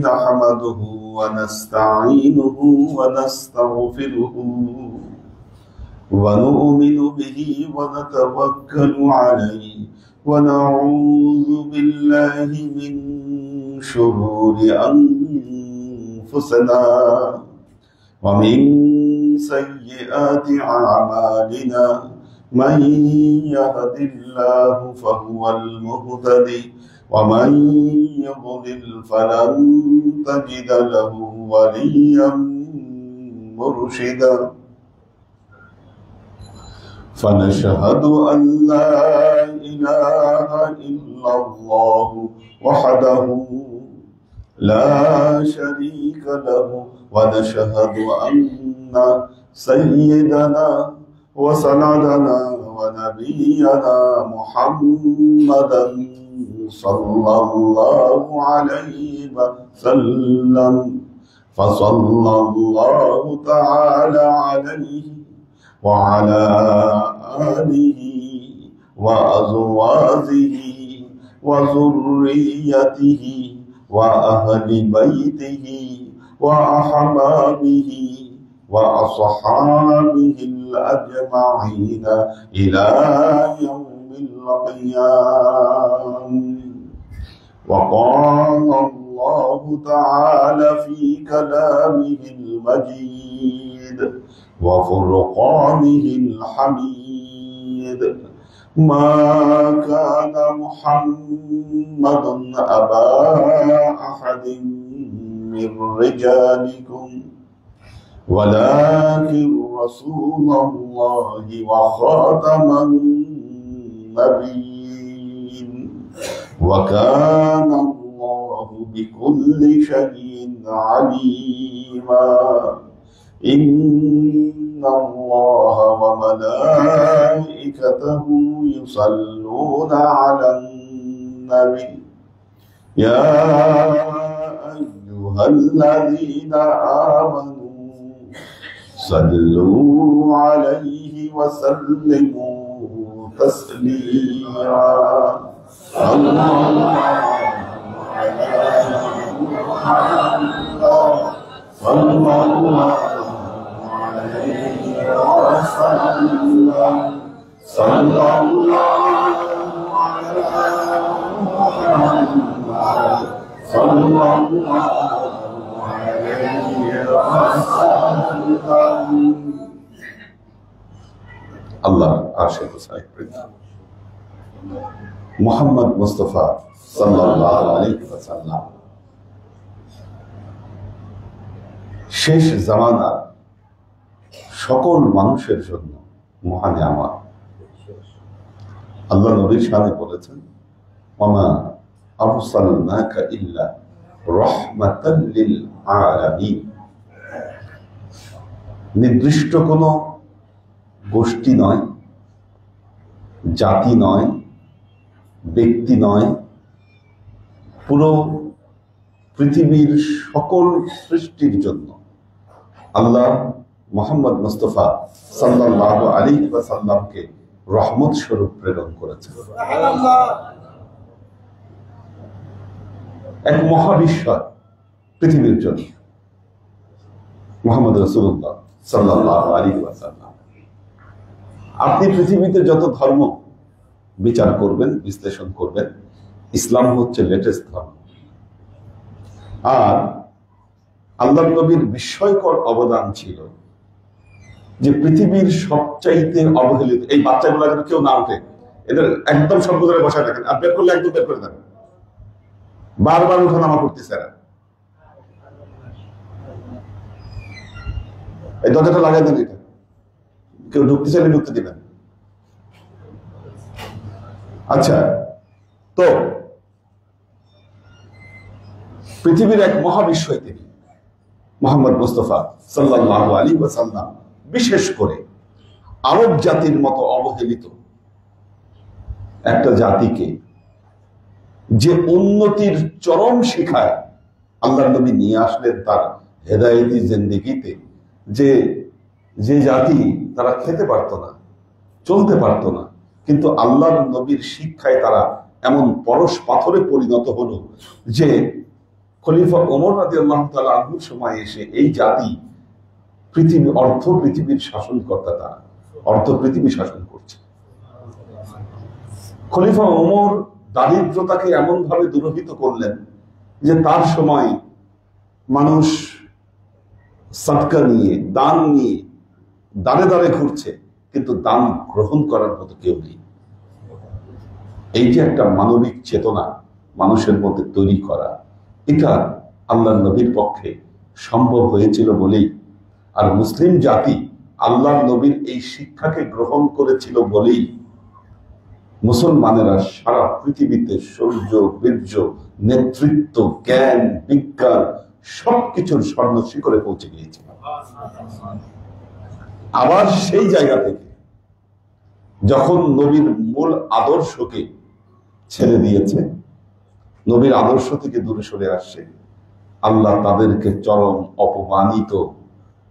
نحمده ونستعينه ونستغفره ونؤمن به ونتوكل عليه ونعوذ بالله من شرور أنفسنا ومن سيئات أعمالنا من يهد الله فهو المهتدي ومن يضلل فلن تجد له وليا مرشدا فنشهد أن لا إله إلا الله وحده لا شريك له ونشهد أن سيدنا وسندنا ونبينا محمدا صلى الله عليه وسلم فصلى الله تعالى عليه وعلى آله وأزواجه وذريته وأهل بيته وأحبابه وأصحابه الأجمعين إلى يوم القيامة. وقال الله تعالى في كلامه المجيد وفرقانه الحميد ما كان محمد أبا أحد من رجالكم ولكن رسول الله وخاتم النبيين وكان الله بكل شيء عليما. إن الله وملائكته يصلون على النبي يا أيها الذين آمنوا صلوا عليه وسلموا تسليما. اللهم صل الله عليه وسلم صلى الله على محمد صلى الله عليه وسلم. আল্লাহ আরশের সাহিব মুহাম্মদ মুস্তাফা সাল্লাল্লাহু আলাইহি ওয়াসাল্লাম শেষ জামানা সকল মানুষের জন্য মহানে আমার আল্লাহ নবীর শানে বলেছেন ওমা আরসালনাকা ইল্লা রাহমাতাল লিল আলামিন। নির্দিষ্ট কোনো গোষ্ঠী নয়, জাতি নয়, ব্যক্তি নয়, পুরো পৃথিবীর সকল সৃষ্টির জন্য আল্লাহ মুহাম্মদ মুস্তাফা সাল্লাল্লাহু আলাইহি ওয়াসাল্লামকে রহমত স্বরূপ প্রেরণ করেছেন। এক মহাবিশ্বর পৃথিবীর জন্য মুহাম্মদ রাসূলুল্লাহ সাল্লাল্লাহু আলাইহি ওয়াসাল্লাম। আপনি পৃথিবীতে যত ধর্ম বিচার করবেন, বিশ্লেষণ করবেন, ইসলাম হচ্ছে লেটেস্ট ধর্ম। আর আল্লাহ নবীর বিস্ময়কর অবদান ছিল যে পৃথিবীর সবচাইতে অবহেলিত এই বাচ্চাগুলো যেন কেউ না উঠে, এদের একদম সব ধরে বসায় রাখেন, আর বের করলে একদম বের করে দেন, বারবার উঠানামা করতেছে এরা। এই দরজাটা লাগাই দেন, এটা কেউ ঢুকতে চাইলে ঢুকতে দিবেন। আচ্ছা, তো পৃথিবীর এক মহাবিশ্বই তিনি মুহাম্মদ মুস্তাফা সাল্লাল্লাহু আলাইহি ওয়াসাল্লাম বিশেষ করে আরব জাতির মতো অবহেলিত একটা জাতিকে যে উন্নতির চরম শিখায় আল্লাহর নবী নিয়ে আসলেন তার হেদায়েতি জিন্দেগিতে, যে যে জাতি তারা খেতে পারত না, চলতে পারত না, কিন্তু আল্লাহর নবীর শিক্ষায় তারা এমন পরশ পাথরে পরিণত হলো যে খলিফা ওমর রাদিয়াল্লাহু তাআলা আনহুর সময় এসে এই জাতি পৃথিবীর শাসনকর্তা, তারা পৃথিবী শাসন করছে। খলিফা ওমর দারিদ্রতাকে এমন ভাবে দূরীভূত করলেন যে তার সময় মানুষ সাদকা নিয়ে, দান নিয়ে দাঁড়ে দাঁড়ে ঘুরছে, কিন্তু দান গ্রহণ করার মতো কেউ নেই। এই যে একটা মানবিক চেতনা মানুষের মধ্যে তৈরি করা, এটা আল্লাহর নবীর পক্ষে সম্ভব হয়েছিল বলেই, আর মুসলিম জাতি আল্লাহর নবীর এই শিক্ষাকে গ্রহণ করেছিল বলেই মুসলমানেরা সারা পৃথিবীতে শৌর্য, বীর্য, নেতৃত্ব, জ্ঞান, বিজ্ঞান সবকিছুর স্বর্ণ শিখরে পৌঁছে গিয়েছিল। আবার সেই জায়গা থেকে যখন নবীর মূল আদর্শকে ছেড়ে দিয়েছে, নবীর আদর্শ থেকে দূরে সরে আসছে, আল্লাহ তাদেরকে চরম অপমানিত,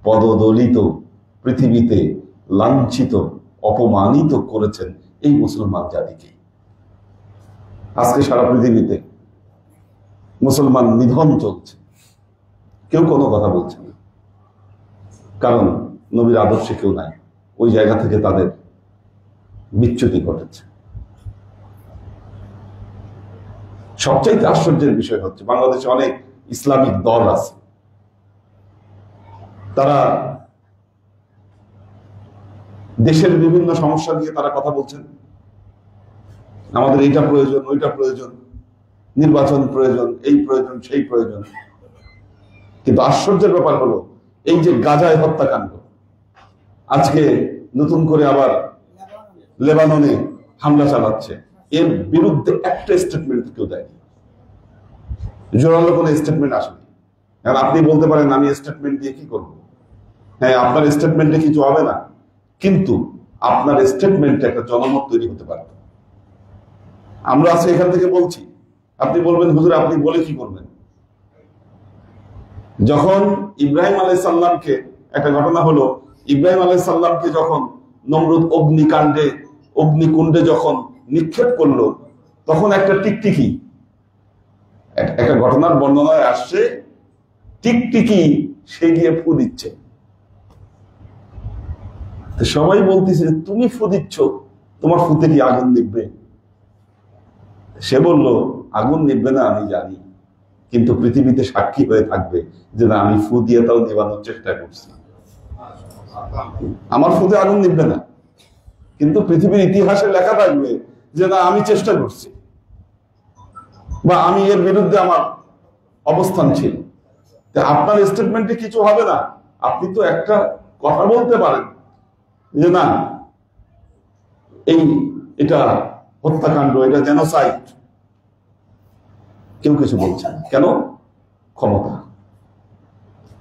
পদদলিত, পৃথিবীতে লাঞ্ছিত, অপমানিত করেছেন এই মুসলমান জাতিকে। আজকে সারা পৃথিবীতে মুসলমান নিধন চলছে, কেউ কোনো কথা বলছে না, কারণ নবীর আদর্শে কেউ নাই। ওই জায়গা থেকে তাদের বিচ্যুতি ঘটেছে। সবচাইতে আশ্চর্যের বিষয় হচ্ছে বাংলাদেশে অনেক ইসলামিক দল আছে, তারা দেশের বিভিন্ন সমস্যা নিয়ে তারা কথা বলছেন, আমাদের এইটা প্রয়োজন, ওইটা প্রয়োজন, নির্বাচন প্রয়োজন, এই প্রয়োজন, সেই প্রয়োজন। কিন্তু আশ্চর্যের ব্যাপার হলো এই যে গাজায় হত্যাকাণ্ড, আজকে নতুন করে আবার লেবাননে হামলা চালাচ্ছে, এর বিরুদ্ধে একটা স্টেটমেন্ট কেউ দেয়নি, জোরালো কোনো স্টেটমেন্ট আসেনি। কারণ আপনি বলতে পারেন আমি স্টেটমেন্ট দিয়ে কি করবো, হ্যাঁ আপনার স্টেটমেন্টে কিছু হবে না, কিন্তু আপনার স্টেটমেন্টে একটা জনমত তৈরি হতে পারে। আমরা আজকে এখান থেকে বলছি, আপনি বলবেন হুজুর আপনি বলে কি করবেন। যখন ইব্রাহিম আলাইহিস সালামকে, একটা ঘটনা হলো, ইব্রাহিম আলাইহিস সালামকে যখন নমরুদ অগ্নিকুণ্ডে যখন নিক্ষেপ করলো, তখন একটা টিকটিকি, একটা ঘটনার বর্ণনায় আসছে, টিকটিকি সে গিয়ে ফু দিচ্ছে। সবাই বলতেছে তুমি ফু দিচ্ছ, তোমার ফুতে কি আগুন নিববে? সে বলল আগুন নিববে না আমি জানি, কিন্তু পৃথিবীতে সাক্ষী হয়ে থাকবে যে না আমি ফু দিয়ে তাও নেবানোর চেষ্টা করছি। আমার ফুতে আগুন নিববে না, কিন্তু পৃথিবীর ইতিহাসে লেখা থাকবে যে না আমি চেষ্টা করছি, বা আমি এর বিরুদ্ধে আমার অবস্থান ছিল। আপনার স্টেটমেন্টে কিছু হবে না, আপনি তো একটা কথা বলতে পারেন যে না এটা হত্যাকাণ্ড, এটা জেনোসাইড। কেউ কিছু বলছে না, কেন? ক্ষমতা,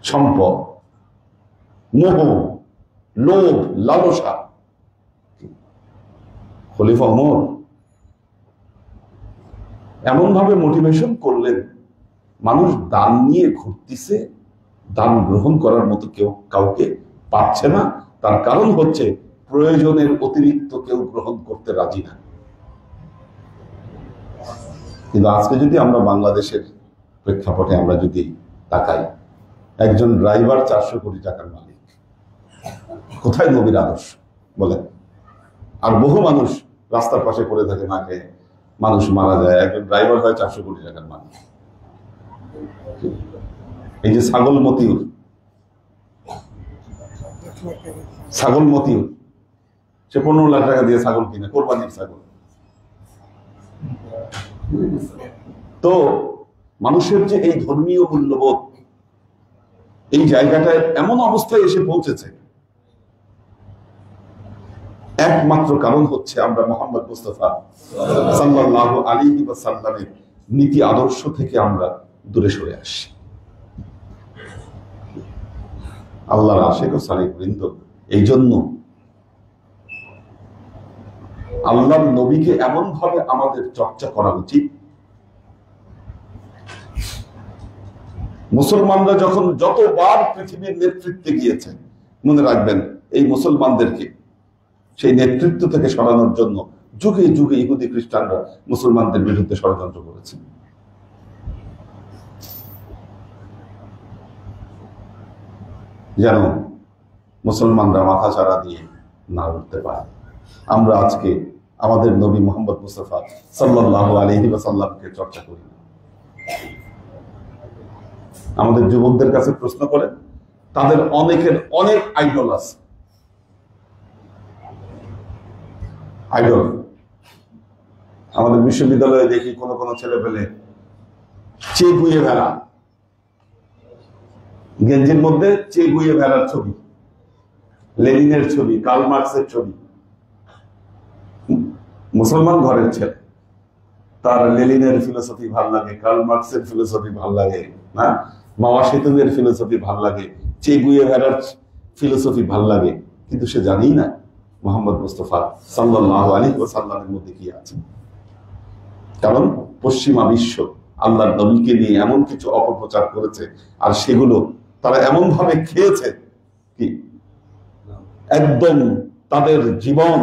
সম্পদ, মোহ, লোভ, লালসা। খলিফা ওমর এমন ভাবে মোটিভেশন করলেন, মানুষ দান নিয়ে ঘুরতেছে, দান গ্রহণ করার মতো কেউ কাউকে পাচ্ছে না। তার কারণ হচ্ছে প্রয়োজনের অতিরিক্ত কেউ গ্রহণ করতে রাজি না। কিন্তু আজকে যদি আমরা বাংলাদেশের প্রেক্ষাপটে আমরা যদি তাকাই, একজন ড্রাইভার 400 কোটি টাকার মালিক, কোথায় নবীর আদর্শ বলেন? আর বহু মানুষ রাস্তার পাশে পড়ে থাকে, না খেয়ে মানুষ মারা যায়, একজন ড্রাইভার হয় 400 কোটি টাকার মালিক। এই যে ছাগল মতিউর সে 15 লাখ টাকা দিয়ে ছাগল কিনে, কোরবানির ছাগল। তো মানুষের যে এই ধর্মীয় মূল্যবোধ, এই জায়গাটায় এমন অবস্থায় এসে পৌঁছেছে, একমাত্র কারণ হচ্ছে আমরা মুহাম্মদ মুস্তাফা সাল্লাল্লাহু আলাইহি ওয়াসাল্লামের নীতি আদর্শ থেকে আমরা দূরে সরে আসি। আল্লাহর আশিক ও সালিক বৃন্দ, এই জন্য আল্লাহর নবীকে এমন ভাবে আমাদের চর্চা করা উচিত, মুসলমানরা যখন যতবার পৃথিবীর নেতৃত্বে গিয়েছেন, মনে রাখবেন এই মুসলমানদেরকে সেই নেতৃত্ব থেকে সরানোর জন্য যুগে যুগে ইহুদি খ্রিস্টানরা মুসলমানদের বিরুদ্ধে ষড়যন্ত্র করেছেন। যেন মুসলমানরা মাথা চাড়া দিয়ে না উঠতে পারে। আমরা আজকে আমাদের নবী মুহাম্মদ মুস্তাফা সাল্লাল্লাহু আলাইহি ওয়াসাল্লামকে চর্চা করি না। আমাদের যুবকদের কাছে প্রশ্ন করেন, তাদের অনেকের অনেক আইডল আছে। আইডল আমাদের বিশ্ববিদ্যালয়ে দেখি কোন কোন ছেলে পেলে চেগুয়ে ভেড়া, গেঞ্জির মধ্যে চেগুয়ে ভেড়ার ছবি, লেনিনের ছবি, কার্ল মার্কসের ছবি। মুসলমান ঘরের ছেলে, তার লেনিনের ফিলোসফি ভাল লাগে, কার্ল মার্কসের ফিলোসফি ভাল লাগে, না মাওয়া সেতুংয়ের ফিলোসফি ভাল লাগে, চেগুয়ে ভেড়ার ফিলোসফি ভাল লাগে, কিন্তু সে জানেই না মুহাম্মদ মুস্তাফা সাল্লাল্লাহু আলাইহি ওয়াসাল্লামের মধ্যে কি আছে। কারণ পশ্চিমা বিশ্ব আল্লাহর নবীকে নিয়ে এমন কিছু অপপ্রচার করেছে, আর সেগুলো তারা এমন ভাবে খেয়েছে কি একদম তাদের জীবন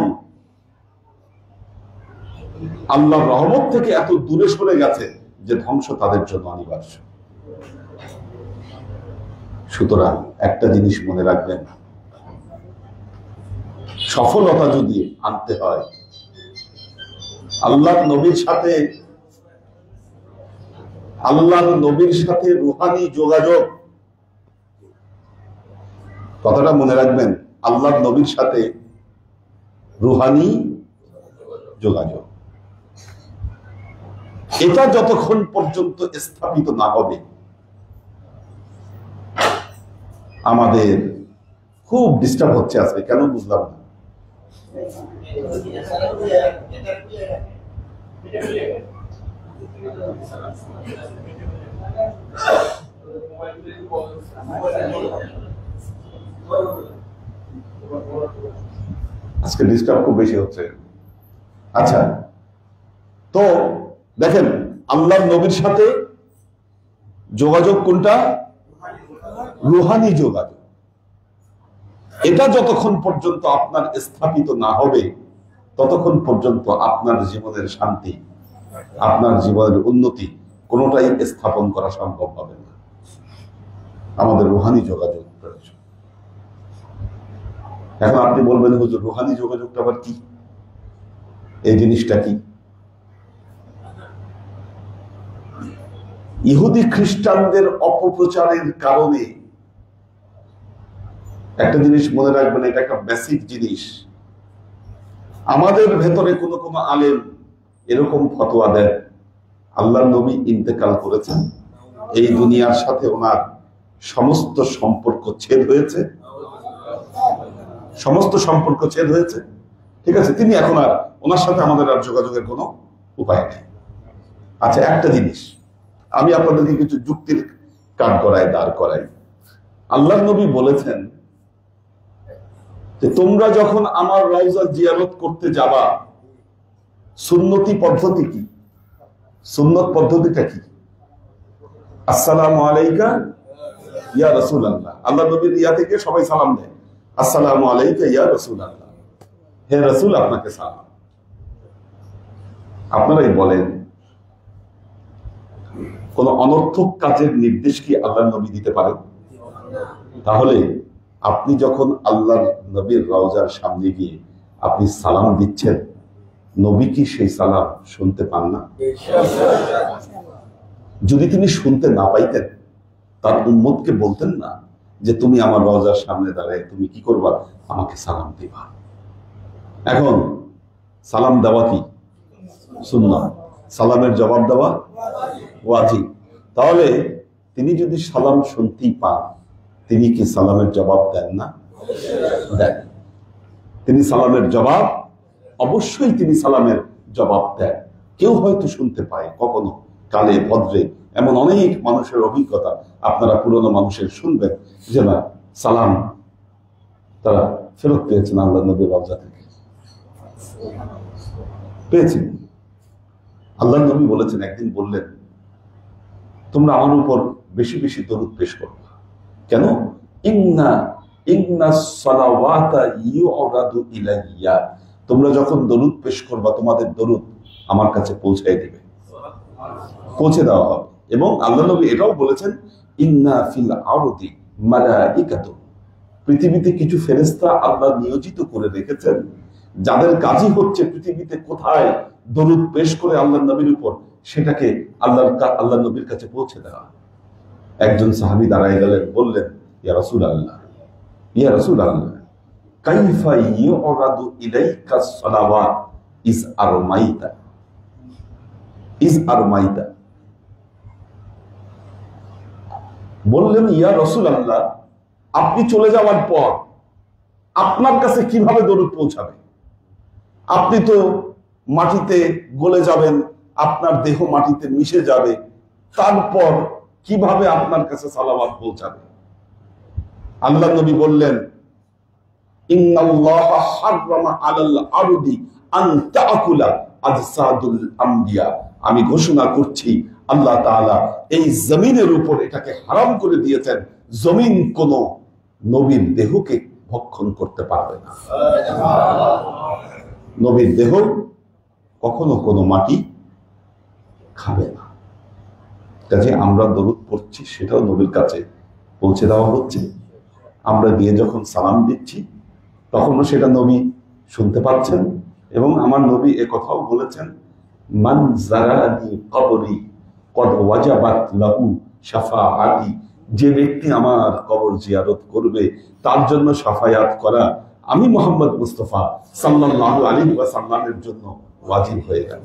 আল্লাহর রহমত থেকে এত দূরে সরে গেছে যে ধ্বংস তাদের জন্য অনিবার্য। সুতরাং একটা জিনিস মনে রাখবেন, সফলতা যদি আনতে হয় আল্লাহর নবীর সাথে রুহানি যোগাযোগ, কথাটা মনে রাখবেন, আল্লাহর নবীর সাথে রুহানি যোগাযোগ, এটা যতক্ষণ পর্যন্ত স্থাপিত না হবে আমাদের খুব ডিস্টার্ব হচ্ছে আজকে। কেন বুঝলাম না। আজকে ডিস্টার্ব খুব বেশি হচ্ছে। আচ্ছা, তো দেখেন আল্লাহর নবীর সাথে যোগাযোগ কোনটা? রুহানি যোগাযোগ। এটা যতক্ষণ পর্যন্ত আপনার স্থাপিত না হবে ততক্ষণ পর্যন্ত আপনার জীবনের শান্তি, আপনার জীবনের উন্নতি কোনোটাই স্থাপন করা সম্ভব হবে না। আমাদের রুহানি যোগাযোগ প্রয়োজন। এখন আপনি বলবেন হুজুর রুহানি যোগাযোগটা আবার কি? এই জিনিসটা কি? ইহুদি খ্রিস্টানদের অপপ্রচারের কারণে একটা জিনিস মনে রাখবেন, এটা একটা বেসিক জিনিস। আমাদের ভেতরে কোনো কোনো আলেম এরকম ফতোয়া দেন, আল্লাহর নবী ইন্তেকাল করেছেন, এই দুনিয়ার সাথে ওনার সমস্ত সম্পর্ক ছেদ হয়েছে, সমস্ত সম্পর্ক ছেদ হয়েছে, ঠিক আছে, তিনি এখন আর ওনার সাথে আমাদের আর যোগাযোগের কোনো উপায় নেই। আচ্ছা, একটা জিনিস আমি আপনাদেরকে কিছু যুক্তির কাঠ করাই, দাঁড় করাই। আল্লাহর নবী বলেছেন যে তোমরা যখন আমার রওজা জিয়ারত করতে যাবা, সুন্নতি পদ্ধতি কি? সুন্নত পদ্ধতিটা কি? আসসালামু আলাইকা ইয়া রাসূলুল্লাহ। আল্লাহ নবীর ইয়া থেকে সবাই সালাম দেয়, আসসালামু আলাইকা ইয়া রাসূলুল্লাহ, হে রাসূল আপনাকে সালাম। আপনারাই বলেন কোন অনর্থক কাজের নির্দেশ কি আল্লাহর নবী দিতে পারেন? তাহলে আপনি যখন আল্লাহর নবীর রওজার সামনে গিয়ে আপনি সালাম দিচ্ছেন, নবী কি সেই সালাম শুনতে পান না? যদি তিনি শুনতে না পাইতেন তার উম্মতকে বলতেন না যে তুমি আমার রওজার সামনে দাঁড়ায় তুমি কি করবা? আমাকে সালাম দিবা। এখন সালাম দেওয়া কি সুন্নাত, সালামের জবাব দেওয়া ওয়াজিব। তাহলে তিনি যদি সালাম শুনতেই পান, তিনি কি সালামের জবাব দেন না? দেন। তিনি সালামের জবাব, অবশ্যই তিনি সালামের জবাব দেন। কেউ হয়তো শুনতে পায় কখনো কালে ভদ্রে, এমন অনেক মানুষের অভিজ্ঞতা আপনারা পুরনো মানুষের শুনবেন যে না সালাম তারা ফেরত পেয়েছেন আল্লাহ নবীর রওজা থেকে, পেয়েছেন। আল্লাহ নবী বলেছেন, একদিন বললেন তোমরা আমার উপর বেশি বেশি দরুদ পেশ করো। কেন? তোমরা যখন দরুদ পেশ করবা তোমাদের দরুদ আমার কাছে পৌঁছায় দিবে, পৌঁছে দেওয়া হবে। এবং আল্লাহ নবী এটাও বলেছেন, ইন্না ফিল আরদি মালাইকাতু, পৃথিবীতে কিছু ফেরেশতা আল্লাহ নিয়োজিত করে রেখেছেন, যাদের কাজই হচ্ছে পৃথিবীতে কোথায় দরুদ পেশ করে আল্লাহ নবীর উপর সেটাকে আল্লাহ নবীর কাছে পৌঁছে দেওয়া। একজন সাহাবী দাঁড়ায় গেলেন, বললেন, ইয়া রাসূলুল্লাহ, ইয়া রাসূলুল্লাহ, কাইফা ইউরাদু ইলাইকা সালাওয়াত ইজ আরমাইতা, ইজ আরমাইতা। বললেন, ইয়া রাসূলুল্লাহ, আপনি চলে যাওয়ার পর আপনার কাছে কিভাবে দরুদ পৌঁছাবে? আপনি তো মাটিতে গলে যাবেন, আপনার দেহ মাটিতে মিশে যাবে, তারপর কিভাবে আপনার কাছে সালাওয়াত পৌঁছাবে? আল্লাহ নবী বললেন, ইন্নাল্লাহা হাররামা আলাল আরদি আন তাকুলা আজসাদুল আমবিয়া। আমি ঘোষণা করছি, আল্লাহ তাআলা এই জমিনের উপর এটাকে হারাম করে দিয়েছেন, জমিন কোন নবীর দেহকে ভক্ষণ করতে পারবে না। নবীর দেহ কখনো কোনো মাটি খাবে না। কাজে আমরা দরুদ পড়ছি, সেটাও নবীর কাছে পৌঁছে দেওয়া হচ্ছে। আমরা গিয়ে যখন সালাম দিচ্ছি তখনও সেটা নবী শুনতে পাচ্ছেন। এবং আমার নবী এ কথাও বলেছেন, মান যারানি কবরি কদ ওয়াজাবাত লাহু শাফাআতি। যে ব্যক্তি আমার কবর জিয়ারত করবে তার জন্য শাফায়াত করা আমি মুহাম্মদ মুস্তাফা সাল্লাল্লাহু আলাইহি ওয়াসাল্লামের জন্য ওয়াজিব হয়ে গেল।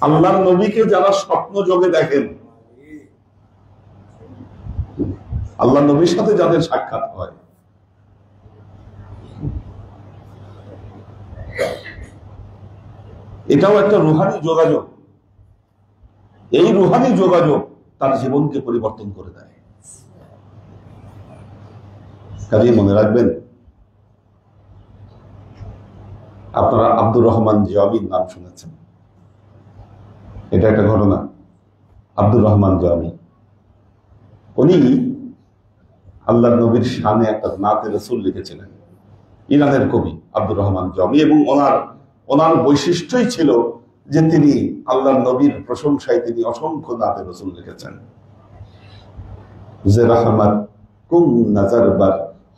আল্লাহর নবীকে যারা স্বপ্ন যোগে দেখেন, আল্লাহ নবীর সাথে যাদের সাক্ষাৎ হয়, এটাও একটা রুহানি যোগাযোগ। এই রুহানি যোগাযোগ তার জীবনকে পরিবর্তন করে দেয়। কাজে মনে রাখবেন, আপনারা আব্দুর রহমান জামির নাম শুনেছেন। এটা একটা ঘটনা। আব্দুর রহমান জামি, উনি আল্লাহ নবীর শানে একটা নাতে রাসূল লিখেছিলেন। ইরানের কবি আব্দুর রহমান জামি, এবং ওনার বৈশিষ্ট্যই ছিল যে তিনি আল্লাহ নবীর প্রশংসায় তিনি অসংখ্য নাতে রাসূল লিখেছেন। যে রহমত কুম নজরবার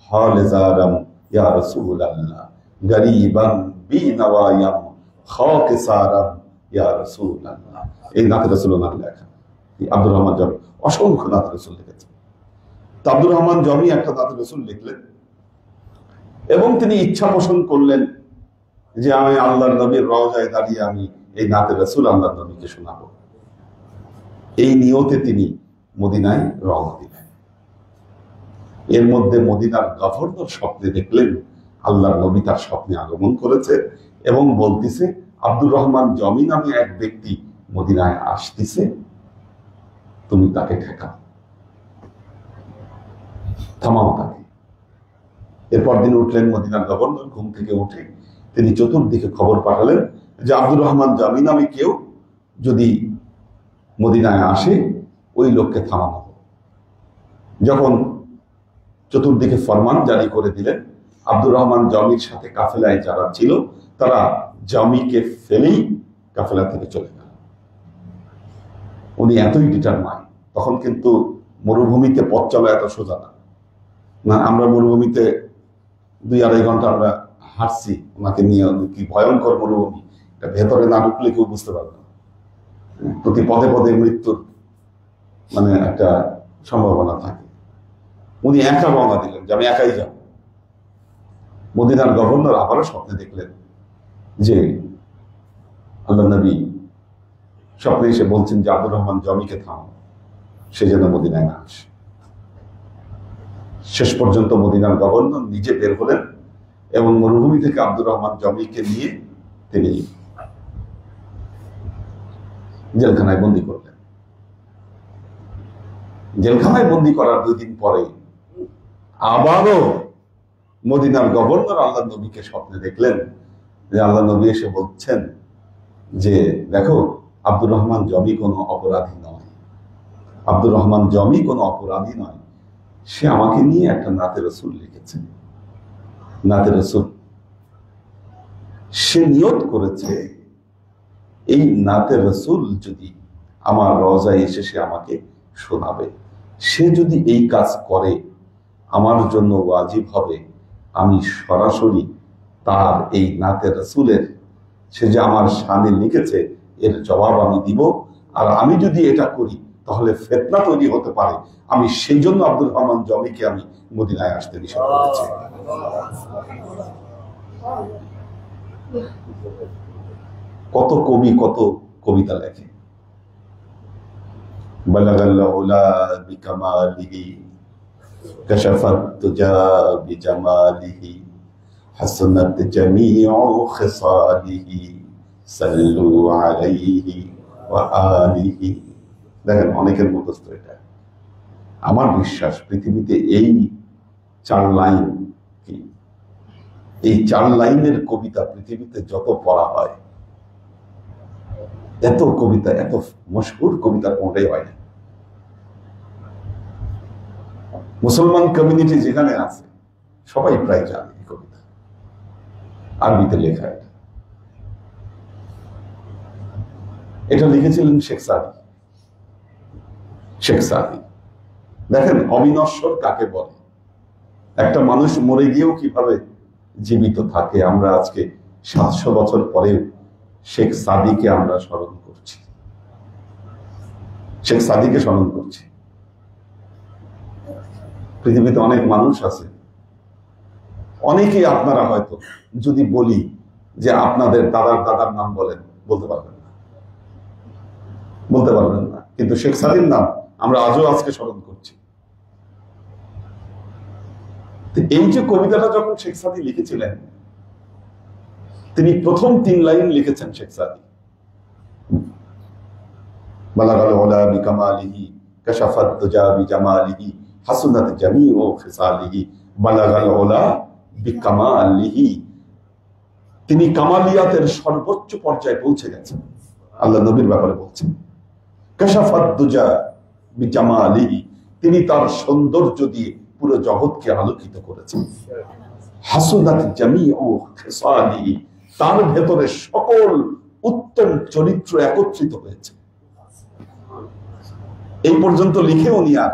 হাল জারাম ইয়া রাসূলুল্লাহ গরীবান বি নওয়ায়াম খাক সারাম ইয়া রাসূলুল্লাহ। এই নাতে রাসূল নাম লেখা আব্দুর রহমান জামি অসংখ্য নাতে রাসূল লিখেছেন। তো আব্দুর রহমান জামি একটা নাতে রাসূল লিখলেন এবং তিনি ইচ্ছা পোষণ করলেন যে আমি আল্লাহর নবীর রওজায় দাঁড়িয়ে আমি এই নাতে রাসূল আল্লাহর নবীকে শোনাবো। এই নিয়তে তিনি মদিনায় রওনা দিলেন। এর মধ্যে মদিনার গভর্নর স্বপ্নে দেখলেন আল্লাহর নবী তার স্বপ্নে আগমন করেছে এবং বলতেছে, আব্দুর রহমান জামি নামে এক ব্যক্তি মদিনায় আসতেছে, তুমি তাকে ঠেকাও, থামাও তাকে। এরপর দিন উঠলেন মদিনার গভর্নর, ঘুম থেকে উঠে তিনি চতুর্দিকে খবর পাঠালেন যে আব্দুর রহমান জামি নামে কেউ যদি মদিনায় আসে ওই লোককে থামানো। যখন চতুর্দিকে ফরমান জারি করে দিলেন, আব্দুর রহমান জামির সাথে কাফেলায় যারা ছিল তারা জামিকে ফেলেই কাফেলা থেকে চলে গেল। উনি এতই ডিটারমাইন্ড। তখন কিন্তু মরুভূমিতে পথ চলা এত সোজা না। আমরা মরুভূমিতে 2-2.5 ঘন্টা আমরা হাঁটছি, ওনাকে নিয়ে। কি ভয়ঙ্কর মরুভূমি, ভেতরে না ঢুকলে কেউ বুঝতে পারবে না। প্রতি পদে পদে মৃত্যুর একটা সম্ভাবনা থাকে। উনি একা রওনা দিলেন যে আমি একাই যাব। মদিনার গভর্নর আবারও স্বপ্নে দেখলেন যে আল্লাহ নবী স্বপ্নে এসে বলছেন যে আব্দুর রহমান জামিকে থামাও, সে যেন মদিনায় না আসে। শেষ পর্যন্ত মদিনার গভর্নর নিজে বের হলেন এবং মরুভূমি থেকে আব্দুর রহমান জামিকে নিয়ে তিনি জেলখানায় বন্দী করলেন। জেলখানায় বন্দী করার 2 দিন পরে আবারও মদিনার গভর্নর আল্লাহ নবীকে স্বপ্নে দেখলেন যে আল্লাহ নবী এসে বলছেন যে দেখো, আব্দুর রহমান জামি কোনো অপরাধী নয়, আব্দুর রহমান জামি কোনো অপরাধী নয়, সে আমাকে নিয়ে একটা নাতে রাসূল লিখেছে। নাতে রাসূল সে নিয়ত করেছে এই নাতে রাসূল যদি আমার রওজায় এসে সে আমাকে শোনাবে, সে যদি এই কাজ করে আমার জন্য ওয়াজিব হবে আমি সরাসরি তার এই নাতে রাসূলের সে যে আমার শানে লিখেছে এর জবাব আমি দিব। আর আমি যদি এটা করি তাহলে ফিতনা তৈরি হতে পারে, আমি সেই জন্য আব্দুর রহমান জমিকে আমি মদিনায় আসতে নিষেধ করেছি। কত কবি কত কবিতা লেখে, বালাগাল উলা বিকামালিহি কাশাফাত তুজা বিজামালিহি হাসানাত জামিউ খিসালিহি সাল্লু আলাইহি ওয়া আলিহি। দেখেন অনেকের মুখস্থ এটা। আমার বিশ্বাস পৃথিবীতে এই 4 লাইন কি, এই 4 লাইনের কবিতা পৃথিবীতে যত পড়া হয়, এত কবিতা, এত মশহুর কবিতা কোনটাই হয় না। মুসলমান কমিউনিটি যেখানে আছে সবাই প্রায় জানে এই কবিতা, আরবিতে লেখা। এটা লিখেছিলেন শেখ সাদি। শেখ সাদি দেখেন অবিনশ্বর কাকে বলে, একটা মানুষ মরে গিয়েও কিভাবে জীবিত থাকে। আমরা আজকে 700 বছর পরেও শেখ সাদিকে আমরা স্মরণ করছি, শেখ সাদিকে স্মরণ করছি। পৃথিবীতে অনেক মানুষ আছে, অনেকেই আপনারা হয়তো যদি বলি যে আপনাদের দাদার দাদার নাম বলেন, বলতে পারবেন না, বলতে পারবেন না। কিন্তু শেখ সাদির নাম আমরা আজও আজকে স্মরণ করছি। এই যে কবিতাটা যখন শেখ সাদি লিখেছিলেন, তিনি প্রথম 3 লাইন লিখেছেন শেখ সাদি, বালাগাল উলা বিকামালিহি কাশাফাত তুজা বিজামালিহি হাসনাত জামিউ খিসালিহি বালাগাল উলা বিকামালিহি। তিনি কামালিয়াতের সর্বোচ্চ পর্যায়ে পৌঁছে গেছেন। আল্লাহ নবীর ব্যাপারে বলছেন কাশাফাত তুজা বিজামালিহি, তিনি তার সৌন্দর্য দিয়ে পুরো জগৎকে আলোকিত করেছেন। হাসনাত জামিউ খিসালিহি, তার ভেতরে সকল উত্তম চরিত্র একত্রিত হয়েছে। এই পর্যন্ত লিখে উনি আর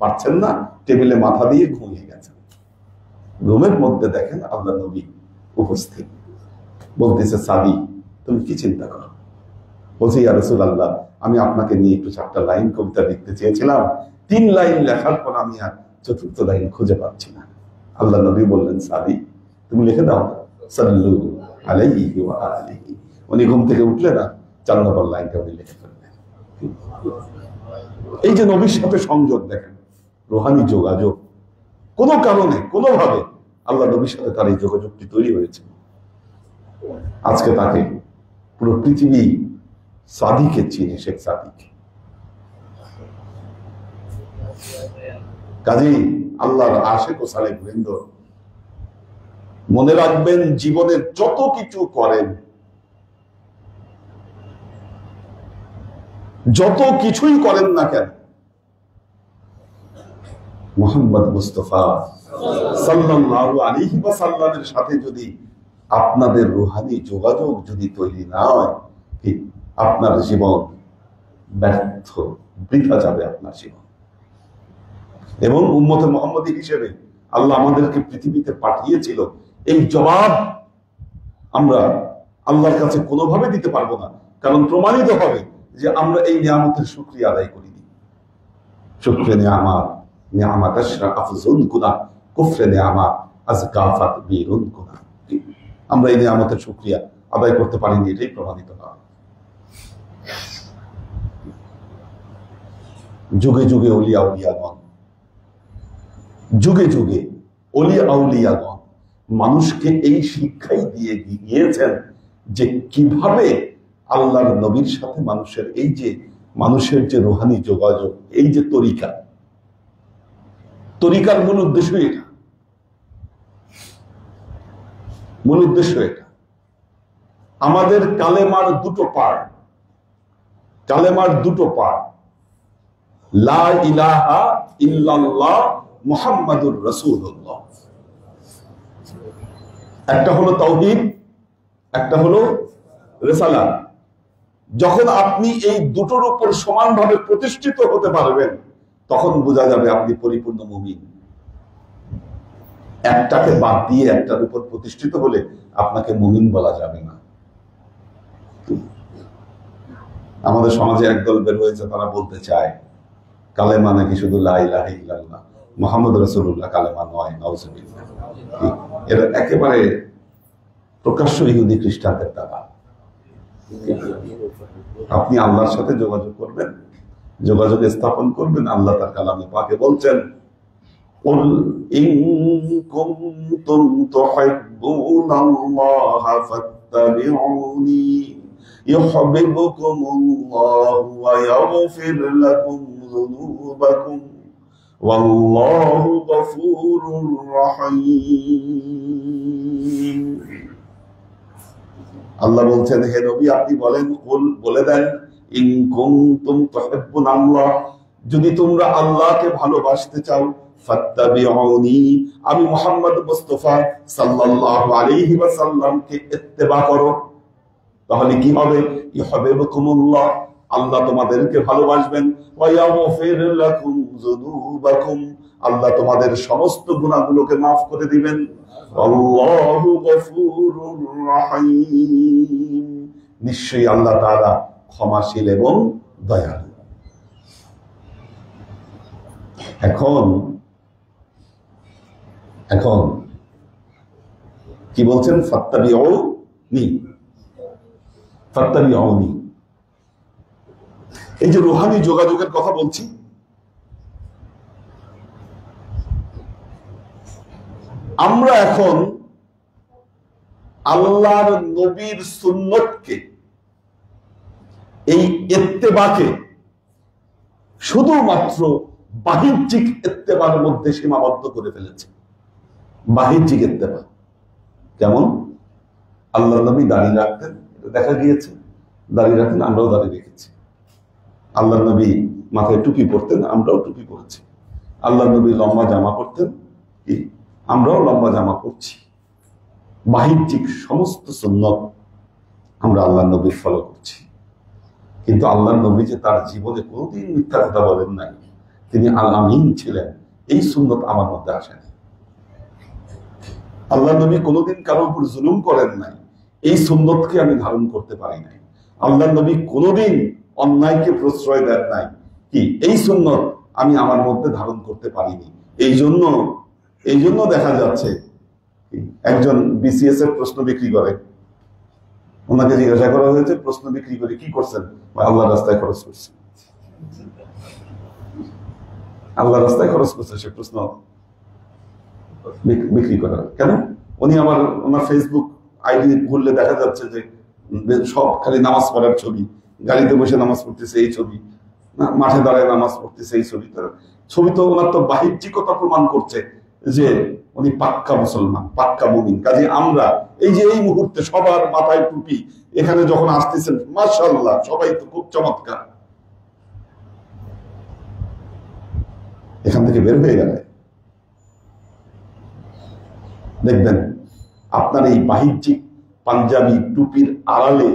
পারছেন না, টেবিলে মাথা দিয়ে ঘুমিয়ে গেছেন। ঘুমের মধ্যে দেখেন আল্লাহ নবী উপস্থিত, বলতেছে সাদি তুমি কি চিন্তা করো? বলছি ইয়া রাসূলুল্লাহ, আমি আপনাকে নিয়ে একটু 4টা লাইন কবিতা লিখতে চেয়েছিলাম, 3 লাইন লেখার পর আমি আর 4র্থ লাইন খুঁজে পাচ্ছি না। আল্লাহ নবী বললেন সাদি তুমি লিখে দাও, সাল্লু আলাইহি ওয়া আলিহি। উনি ঘুম থেকে উঠলেন না, 4 নম্বর লাইনটা উনি লিখে ফেললেন। এই যে নবীর সাথে সংযোগ, দেখেন রুহানি যোগাযোগ, কোন কারণে কোনোভাবে আল্লাহ নবীর সাথে তার এই যোগাযোগটি তৈরি হয়েছে। আজকে তাকে পুরো পৃথিবী সাদিকে চিনে, শেখ সাদিকে। কাজেই আল্লাহর আশিক ও সালেক বৃন্দ, মনে রাখবেন জীবনের যত কিছু করেন, যত কিছুই করেন না কেন, মুহাম্মদ মুস্তাফা সাল্লাল্লাহু আলাইহি ওয়াসাল্লামের সাথে যদি আপনাদের রুহানি যোগাযোগ যদি তৈরি না হয়, আপনার জীবন ব্যর্থ, বৃথা যাবে আপনার জীবন। এবং উম্মতে মুহাম্মদী হিসেবে আল্লাহ আমাদেরকে পৃথিবীতে পাঠিয়েছিল, এই জবাব আমরা আল্লাহর কাছে কোনোভাবে দিতে পারবো না, কারণ প্রমাণিত হবে যে আমরা এই নিয়ামতের শুকরিয়া আদায় করিনি। শুকরে নিয়ামত নিয়ামত আফজুন কুনা কুফরে নিয়ামত আজকাফাত বীরুন কুনা। আমরা এই নিয়ামতের শুকরিয়া আদায় করতে পারিনি, এটাই প্রমাণিত হয়। যুগে যুগে ওলিয়া উলিয়াগণ, যুগে যুগে ওলিয়া আউলিয়াগণ মানুষকে এই শিক্ষাই দিয়ে গিয়েছেন যে কিভাবে আল্লাহর নবীর সাথে মানুষের এই যে মানুষের যে রুহানি যোগাযোগ, এই যে তরিকার মূল উদ্দেশ্য এটা, মূল উদ্দেশ্য এটা। আমাদের কালেমার 2টো পার্ট, কালেমার 2টো পার্ট, লা ইলাহা ইল্লাল্লাহ মুহাম্মাদুর রাসূলুল্লাহ। একটা হলো তাওহীদ, একটা হলো রিসালাত। যখন আপনি এই দুটোর উপর সমানভাবে প্রতিষ্ঠিত হতে পারবেন, তখন বোঝা যাবে আপনি পরিপূর্ণ মুমিন। একটাকে বাদ দিয়ে একটার উপর প্রতিষ্ঠিত হলে আপনাকে মুমিন বলা যাবে না। আমাদের সমাজে একদল বের হয়েছে, তারা বলতে চায় কালেমা নাকি শুধু লা ইলাহা ইল্লাল্লাহ, মুহাম্মদ রাসূলুল্লাহ কালেমা নয়, নাউযুবিল্লাহ। এরা একেবারে প্রকাশ্য ইহুদি খ্রিস্টানদের দ্বারা। আপনি আল্লাহর সাথে যোগাযোগ করবেন, যোগাযোগ স্থাপন করবেন। আল্লাহ তার কালামে পাকে বলছেন, قل إن كنتم تحبون الله فاتبعوني يحببكم الله ويغفر لكم ذنوبكم والله غفور رحيم। আল্লাহ বলছেন, হে নবী আপনি বলেন, কুল বলে দেন, ইন কুনতুম তুহিব্বুনাল্লাহ, যদি তোমরা আল্লাহকে ভালোবাসতে চাও, ফাত্তাবিউনি, আমি মুহাম্মদ মুস্তাফা সাল্লাল্লাহু আলাইহি ওয়াসাল্লামকে ইত্তেবা করো। তাহলে কি হবে? ইউহিব্বুকুমুল্লাহ, আল্লাহ তোমাদেরকে ভালোবাসবেন, ওয়া ইয়াগফির লাকুম যুনুবাকুম, আল্লাহ তোমাদের সমস্ত গুনাহগুলোকে মাফ করে দিবেন। আল্লাহু গফুরুর রহিম, নিশ্চয়ই আল্লাহ তাআলা ক্ষমাশীল এবং দয়ালু। এখন কি বলছেন? ফাত্তাবিউনি, ফাত্তাবিউনি। এই যে রূহানি যোগাযোগের কথা বলছি, আমরা এখন আল্লাহর নবীর সুন্নতকে, এই ইত্তেবাকে শুধুমাত্র বাহ্যিক ইত্তেবার মধ্যে সীমাবদ্ধ করে ফেলেছে। বাহ্যিক ইত্তেবা কেমন? আল্লাহ নবী দাঁড়িয়ে রাখতেন, দেখা গিয়েছে, দাঁড়িয়ে রাখতেন, আমরাও দাঁড়িয়ে রেখেছি। আল্লাহ নবী মাথায় টুপি পরতেন, আমরাও টুপি পরেছি। আল্লাহ নবী লম্বা জামা পরতেন, আমরাও লম্বা জামা পরছি। বাহ্যিক সমস্ত সুন্নত আমরা আল্লাহ নবীর ফলো করছি। কিন্তু আল্লাহ নবী যে তার জীবনে কোনোদিন মিথ্যা কথা বলেন নাই, তিনি আল আমিন ছিলেন, এই সুন্নত আমার মধ্যে আসেনি। আল্লাহ নবী কোনোদিন কারো উপর জুলুম করেন নাই, এই সুন্নতকে আমি ধারণ করতে পারি নাই। আল্লাহ নবী কোনোদিন অন্যায়কে প্রশ্রয় দেন নাই, কি এই সুন্নত আমি আমার মধ্যে ধারণ করতে পারিনি। এই জন্য দেখা যাচ্ছে একজন বিসিএস এর প্রশ্ন বিক্রি করে, ওনাকে জিজ্ঞাসা করা হয়েছে প্রশ্ন বিক্রি করে কি করছেন? আল্লাহ রাস্তায় খরচ করছে। আল্লাহ রাস্তায় খরচ করছে সে প্রশ্ন বিক্রি করার। কেন? উনি ওনার ফেসবুক আইডি খুললে দেখা যাচ্ছে যে সব খালি নামাজ পড়ার ছবি, গাড়িতে বসে নামাজ পড়তেছে এই ছবি, মাঠে দাঁড়ায় নামাজ পড়তেছে এই ছবি। ছবি তো ওনার তো বাহ্যিকতা প্রমাণ করছে যে উনি পাক্কা মুসলমান, পাক্কা মুমিন। কাজে আমরা এই যে এই মুহূর্তে সবার মাথায় টুপি, এখানে যখন আসতেছেন মাশাআল্লাহ সবাই তো খুব চমৎকার, এখান থেকে বের হয়ে গেলে দেখবেন আপনার এই বাহ্যিক পাঞ্জাবি টুপির আড়ালে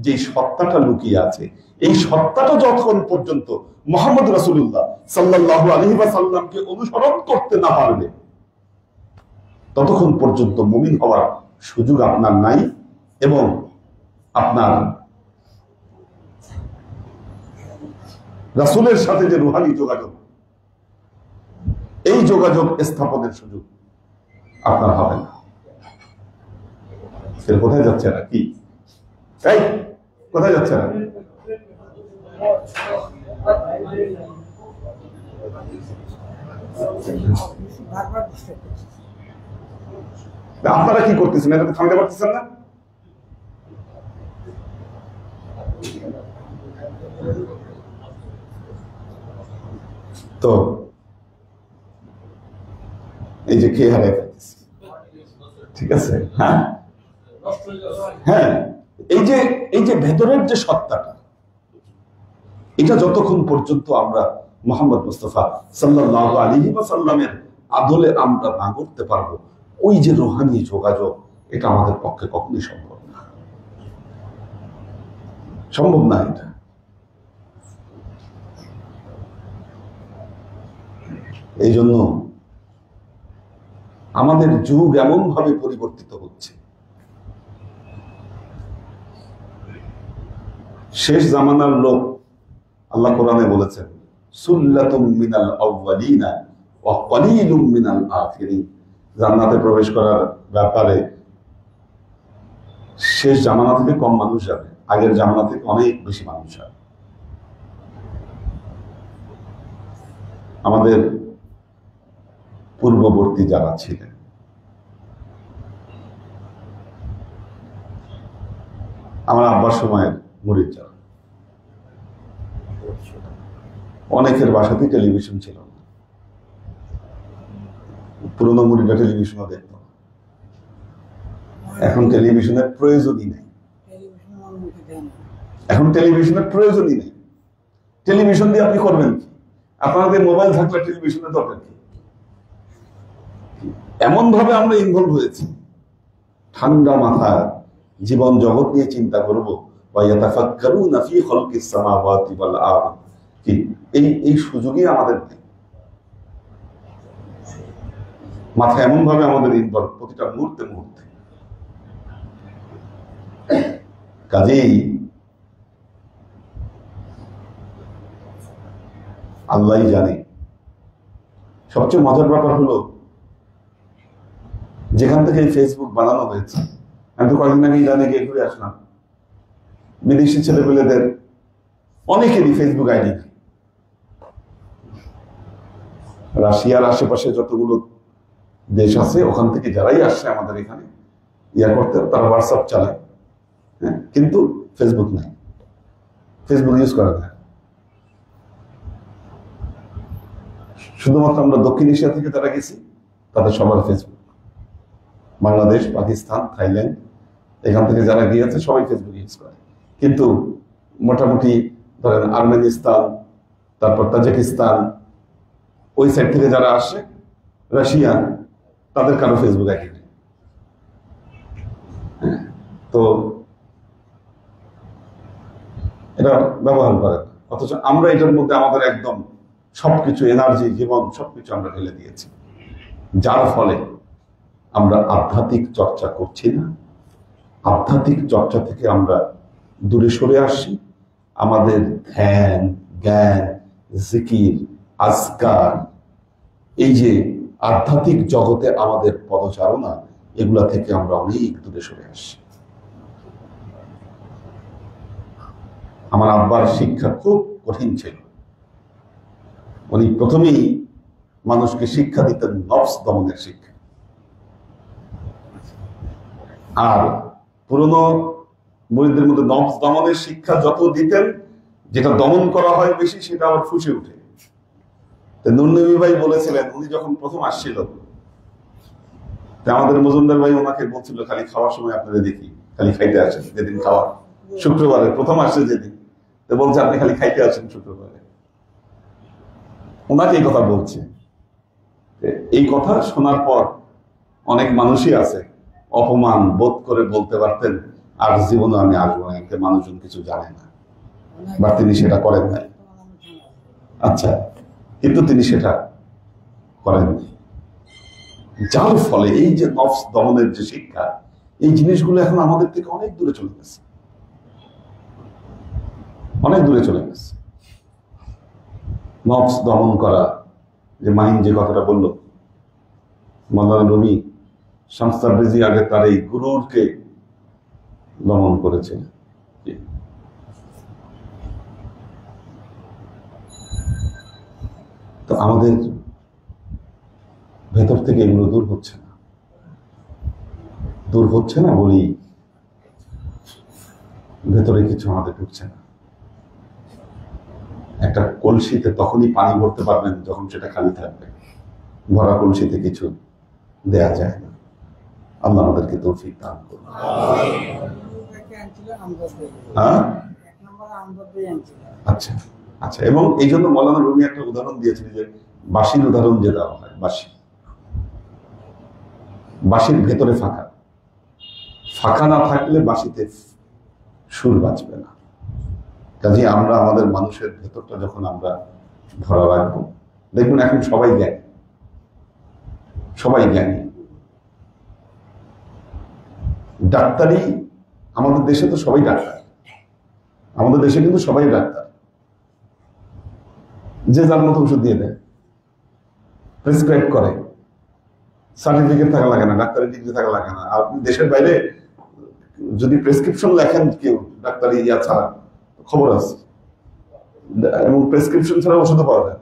যে সত্তাটা লুকিয়ে আছে, এই সত্তাটা যতক্ষণ পর্যন্ত মুহাম্মদ রাসূলুল্লাহ সাল্লাল্লাহু আলাইহি ওয়াসাল্লামকে অনুসরণ করতে না পারবে, ততক্ষণ পর্যন্ত মুমিন হওয়ার সুযোগ আপনার নাই। এবং আপনার রাসূলের সাথে যে রূহানি যোগাযোগ, এই যোগাযোগ স্থাপনের সুযোগ আপনার হবে না। কোথায় যাচ্ছে না? কি কোথায় যাচ্ছে না? আপনারা কি করতেছেন? এটা তো থামতে পারতেছেন না। তো এই যে খেয়ে হারাই ফেলতেছি, ঠিক আছে? হ্যাঁ হ্যাঁ, এই যে ভেতরের যে সত্তাটা, এটা যতক্ষণ পর্যন্ত আমরা মুহাম্মদ মুস্তাফা সাল্লাল্লাহু আলাইহি ওয়াসাল্লামের আদলে আমরা না করতে পারবো, ওই যে রূহানি যোগাযোগ, এটা আমাদের পক্ষে কখনোই সম্ভব না, সম্ভব না। এটা এই জন্য আমাদের যুগ এমন ভাবে পরিবর্তিত হচ্ছে, শেষ জামানার লোক আল্লাহ কোরআনে বলেছেন সুল্লাতুম মিনাল আউয়ালিনা ওয়া কলিলুম মিনাল আখিরিন। জান্নাতে প্রবেশ করার ব্যাপারে শেষ জামানা থেকে কম মানুষ যাবে, আগের জামানা থেকে অনেক বেশি মানুষ যাবে। আমাদের পূর্ববর্তী যারা ছিলেন, আমার আব্বার সময়ের মুরিদ যারা, অনেকের বাসাতেই টেলিভিশন ছিল না। পুরোনো মুরিদরা টেলিভিশনও দেখত। এখন টেলিভিশনের প্রয়োজনই নেই, এখন টেলিভিশনের প্রয়োজনই নেই। টেলিভিশন দিয়ে আপনি করবেন কি? আপনাদের মোবাইল থাকলে টেলিভিশনের দরকার কি? এমন ভাবে আমরা ইনভলভ হয়েছি, ঠান্ডা মাথা জীবন জগৎ নিয়ে চিন্তা করবো, এই সুযোগই আমাদের নেই। মাথা এমন ভাবে আমাদের ইনভলভ প্রতিটা মুহূর্তে মুহূর্তে। কাজেই আল্লাহ জানে। সবচেয়ে মজার ব্যাপার হলো, যেখান থেকে ফেসবুক বানানো হয়েছে, আমি তো কয়েকদিন আগে ইরানে গিয়ে ঘুরে আসলাম, বিদেশি ছেলেপেলেদের অনেকেরই ফেসবুক আইডি নেই। রাশিয়ার আশেপাশে যতগুলো দেশ আছে ওখান থেকে যারাই আসছে আমাদের এখানে ইয়া করতে, তারা হোয়াটসঅ্যাপ চালায়, হ্যাঁ, কিন্তু ফেসবুক নাই, ফেসবুক ইউজ করা যায়। শুধুমাত্র আমরা দক্ষিণ এশিয়া থেকে যারা গেছি তাদের সবার ফেসবুক। বাংলাদেশ, পাকিস্তান, থাইল্যান্ড এখান থেকে যারা গিয়েছে সবাই ফেসবুক ইউজ করে। কিন্তু মোটামুটি ধরেন আর্মেনিস্তান, তারপর তাজিকিস্তান, ওই সাইড থেকে যারা আসে, রাশিয়া, তাদের কারো ফেসবুক আইডি নেই। তো এটা ব্যবহার করে, অথচ আমরা এটার মধ্যে আমাদের একদম সবকিছু, এনার্জি, জীবন সবকিছু আমরা ঢেলে দিয়েছি, যার ফলে আমরা আধ্যাত্মিক চর্চা করছি না। আধ্যাত্মিক চর্চা থেকে আমরা দূরে সরে আসছি। আমাদের ধ্যান, জ্ঞান, জিকির, আজকার, এই যে আধ্যাত্মিক জগতে আমাদের পদচারণা, এগুলা থেকে আমরা অনেক দূরে সরে আসছি। আমার আব্বার শিক্ষা খুব কঠিন ছিল। উনি প্রথমেই মানুষকে শিক্ষা দিতেন নফস দমনের শিক্ষা। আর পুরনো মুরিদদের মধ্যে নফস দমনের শিক্ষা যত দিতেন, যেটা দমন করা হয় বেশি, সেটা আবার ফুসে উঠে। নূর নবী ভাই বলেছিলেন, উনি যখন প্রথম আসছিল, আমাদের মজুমদার ভাই ওনাকে বলছিল, খালি খাওয়ার সময় আপনাদের দেখি খালি খাইতে আসেন, যেদিন খাওয়া শুক্রবারে প্রথম আসছে যেদিন, তো বলছে আপনি খালি খাইতে আসেন শুক্রবারে। ওনাকে এই কথা বলছে। এই কথা শোনার পর অনেক মানুষই আছে অপমান বোধ করে বলতে পারতেন, আর জীবনে আমি আসবো না, একটা মানুষজন কিছু জানে না, বা তিনি সেটা করেন নাই। আচ্ছা, কিন্তু তিনি সেটা করেননি, যার ফলে এই যে নফস দমনের যে শিক্ষা, এই জিনিসগুলো এখন আমাদের থেকে অনেক দূরে চলে গেছে, অনেক দূরে চলে গেছে। নফস দমন করা, যে মাহিন যে কথাটা বলল, মাওলানা রুমি শামস তাবরিজি আগে তার এই গুরুরকে দমন করেছে। তো আমাদের ভেতর থেকে এগুলো দূর হচ্ছে না, দূর হচ্ছে না বলি ভেতরে কিছু আমাদের ঢুকছে না। একটা কলসিতে তখনই পানি ভরতে পারবেন যখন সেটা খালি থাকবে, ভরা কলসিতে কিছু দেয়া যায় না। আল্লাহ আমাদেরকে তৌফিক দান করুন। হ্যাঁ, আচ্ছা আচ্ছা। এবং এই জন্য মৌলানা রুমি একটা উদাহরণ দিয়েছেন, যে বাঁশির উদাহরণ যে দেওয়া হয়, বাঁশির ভেতরে ফাঁকা, ফাঁকা না থাকলে বাঁশিতে সুর বাজবে না। কাজে আমরা আমাদের মানুষের ভেতরটা যখন আমরা ভরা রাখবো, দেখবেন এখন সবাই জ্ঞানী, সবাই জ্ঞানী। ডাক্তারি আমাদের দেশে তো সবাই ডাক্তার, আমাদের দেশে কিন্তু সবাই ডাক্তার, যে যার মতো ওষুধ দিয়ে দেয়, প্রেসক্রাইব করে, সার্টিফিকেট থাকা লাগে না, ডাক্তারি ডিগ্রি থাকা লাগে না। আপনি দেশের বাইরে যদি প্রেসক্রিপশন লেখেন কেউ ডাক্তারি ইয়া ছাড়া, খবর আছে, এবং প্রেসক্রিপশন ছাড়া ওষুধও পাওয়া যায়,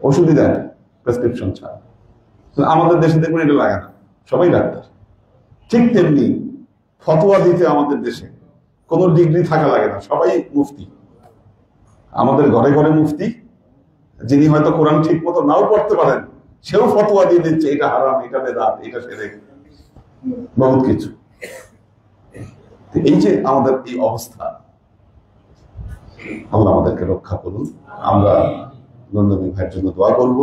ওষুধই দেয় প্রেসক্রিপশন ছাড়া। আমাদের দেশে দেখবেন এটা লাগে না, সবাই ডাক্তার। ঠিক তেমনি ফতোয়া দিতে আমাদের দেশে কোনো ডিগ্রি থাকা লাগে না, সবাই মুফতি। আমাদের ঘরে ঘরে মুফতি, যিনি হয়তো কোরআন ঠিক মতো নাও পড়তে পারেন, সেও ফতোয়া দিয়ে দিচ্ছে এটা হারাম, এটা বেদাত, এটা শিরক, বহুত কিছু। এই যে আমাদের এই অবস্থা, আল্লাহ আমাদেরকে রক্ষা করুন। আমরা নন্দনী ভাইয়ের জন্য দোয়া করব,